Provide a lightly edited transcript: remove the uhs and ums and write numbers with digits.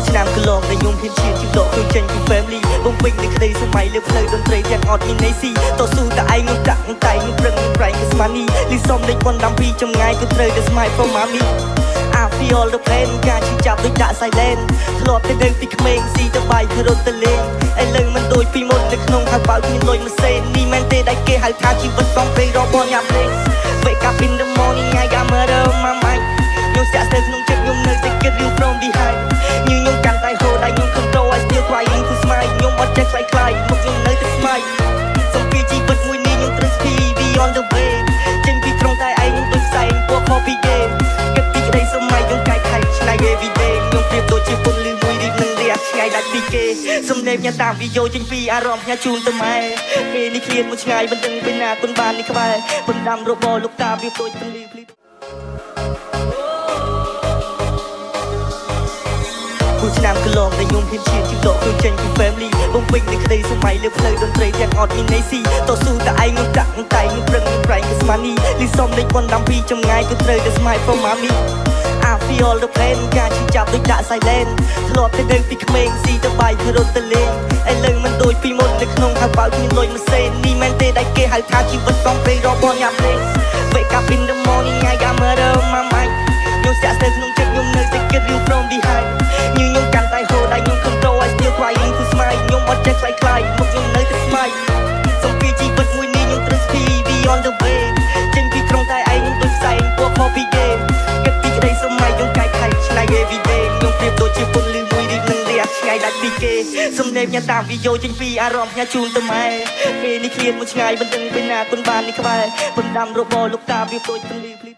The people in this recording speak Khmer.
ឆ្នាំកន្លងដែលខ្ញុំហ៊ានឈានជីវិតខ្លួនចេញពី family បំពេញនៃក្តីសម័យលើផ្លូវតន្ត្រីទាំងអត់មានន័យស៊ីតស៊ូតែឯងខ្ញុំដាក់តែខ្ញុំប្រឹងខ្ញុំប្រែងគឺស្មាននេះលីសំលេខប៉ុនដាំពីចម្ងាយក៏ត្រូវតែស្មាយ from mommy I feel the pain ការឈឺចាប់ដូចដាក់ silent ធ្លាប់តែនៅពីក្មេងស៊ីទៅបាយធ្វើរត់ទៅលេងឥឡូវមិនដូចពីមុននៅក្នុងហៅបើកមានលុយមួយសេននេះមែនទេដែលគេហៅថាជីវិតសំពេលរបស់ញ៉ាំលេង Wake up in the morning I got murder on my mind ខ្ញុំស្ទាក់ស្ទើរក្នុងចិត្តខ្ញុំនៅតែគិត you from behind ខ្ញុំកាន់តែហូរដៃខ្ញុំ control I still trying to smile ខ្ញុំអត់ចេះខ្លាយខ្លាយមកខ្ញុំនៅតែ smile សំពីជីវិតមួយនេះខ្ញុំត្រូវ speed on the way ចេញពីក្រុងតែឯងខ្ញុំដូចផ្សែងពណ៌ copy game គិតពីក្តីសម័យខ្ញុំកាយខៃឆ្នៃ every day ខ្ញុំប្រៀបដូចជាពន្លឺមួយរីកនឹងរះឆ្ងាយដាច់ពីគេសំឡេងញ៉ាំតាមវីដេអូចេញពីអារម្មណ៍ផ្ញើជូនទៅម៉ែពេលនេះឃ្លានមួយឆ្ងាយមិនដឹងពេលណាគុណបាននេះក្បែរបណ្ដាំរបស់លោកតាវាដូចពន្លឺភ្លឺឆ្នាំកន្លងដែលខ្ញុំហ៊ានឈានជីវិតខ្លួនចេញពី family បំពេញនៃក្តីសម័យលើផ្លូវតន្ត្រីទាំងអត់មានន័យស៊ីតស៊ូតែឯងខ្ញុំដាក់តែខ្ញុំប្រឹងខ្ញុំប្រែងគឺស្មាននេះលីសំលេខប៉ុនដាំពីចម្ងាយក៏ត្រូវតែស្មាយ from mommy I feel the pain ការឈឺចាប់ដូចដាក់ silent ធ្លាប់តែនៅពីក្មេងស៊ីទៅបាយធ្វើរត់ទៅលេងឥឡូវមិនដូចពីមុននៅក្នុងហៅបើកមានលុយមួយសេននេះមែនទេដែលគេហៅថាជីវិតសំពេលរបស់ញ៉ាំលេង Wake up in the morning I got murder on my mind ខ្ញុំស្ទាក់ស្ទើរក្នុងចិត្តខ្ញុំនៅតែគិត you from behind ខ្ញុំកាន់តែហូរដៃខ្ញុំ control I still trying to smile ខ្ញុំអត់ចេះខ្លាយខ្លាយមកខ្ញុំនៅតែ smile សំពីជីវិតមួយនេះខ្ញុំត្រូវ speed on the way ចេញពីក្រុងតែឯងខ្ញុំដូចផ្សែងពណ៌ copy game គិតពីក្តីសម័យខ្ញុំកាយខៃឆ្នៃ every day ខ្ញុំប្រៀបដូចជាពន្លឺមួយរីកនឹងរះឆ្ងាយដាច់ពីគេសំឡេងញ៉ាំតាមវីដេអូចេញពីអារម្មណ៍ផ្ញើជូនទៅម៉ែពេលនេះឃ្លានមួយឆ្ងាយមិនដឹងពេលណាគុណបាននេះក្បែរបណ្ដាំរបស់លោកតាវាដូចពន្លឺភ្លឺ